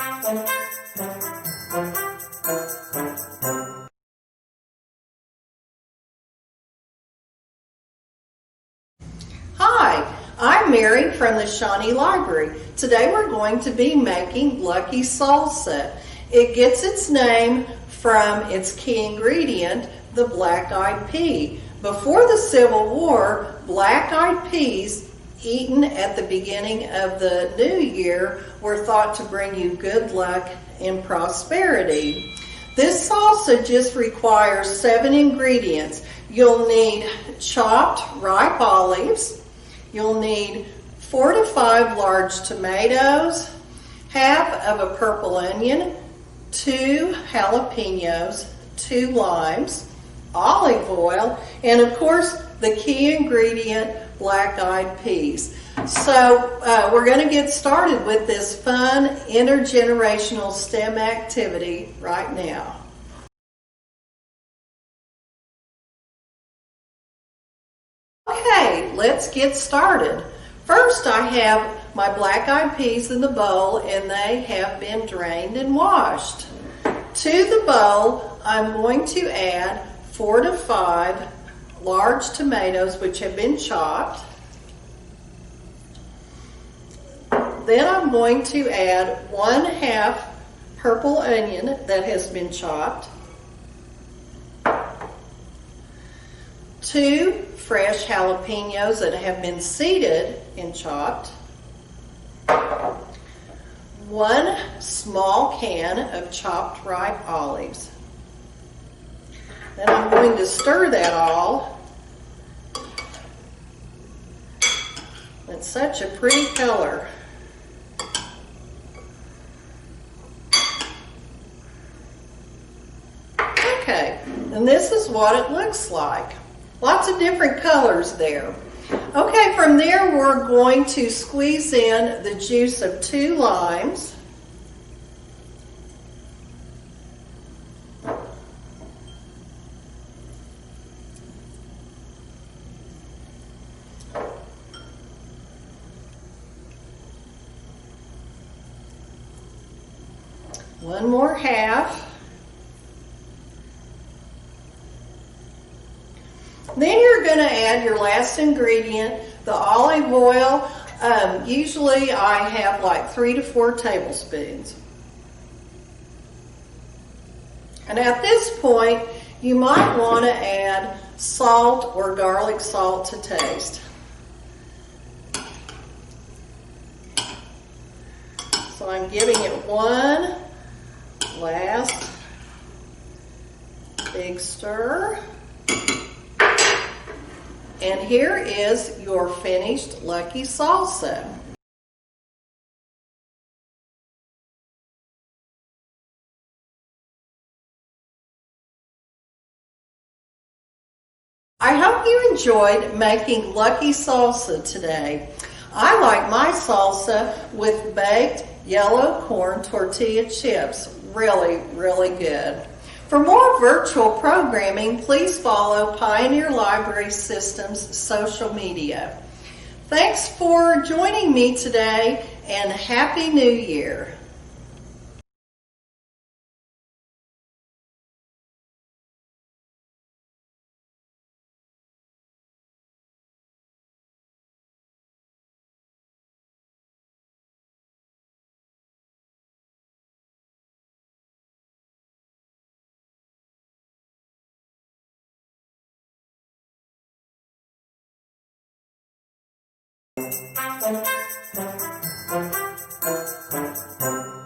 Hi, I'm Mary from the Shawnee Library. Today we're going to be making Lucky Salsa. It gets its name from its key ingredient, the black-eyed pea. Before the Civil War, black-eyed peas eaten at the beginning of the new year were thought to bring you good luck and prosperity. This salsa just requires 7 ingredients. You'll need chopped ripe olives. You'll need 4 to 5 large tomatoes, half of a purple onion, 2 jalapenos, 2 limes, olive oil, and of course the key ingredient, black-eyed peas. So we're going to get started with this fun intergenerational STEM activity right now. Okay, let's get started. First, I have my black-eyed peas in the bowl, and they have been drained and washed. To the bowl, I'm going to add 4 to 5 large tomatoes, which have been chopped. Then I'm going to add 1/2 purple onion that has been chopped, 2 fresh jalapenos that have been seeded and chopped, 1 small can of chopped ripe olives. Then I'm going to stir that all. It's such a pretty color. Okay, and this is what it looks like. Lots of different colors there. Okay, from there we're going to squeeze in the juice of 2 limes. One more half. Then you're going to add your last ingredient, the olive oil. Usually I have like 3 to 4 tablespoons. And at this point, you might want to add salt or garlic salt to taste. So I'm giving it one last big stir. And here is your finished Lucky Salsa. I hope you enjoyed making Lucky Salsa today. I like my salsa with baked yellow corn tortilla chips. Really, really good. For more virtual programming, please follow Pioneer Library Systems social media. Thanks for joining me today, and Happy New Year. Thank you.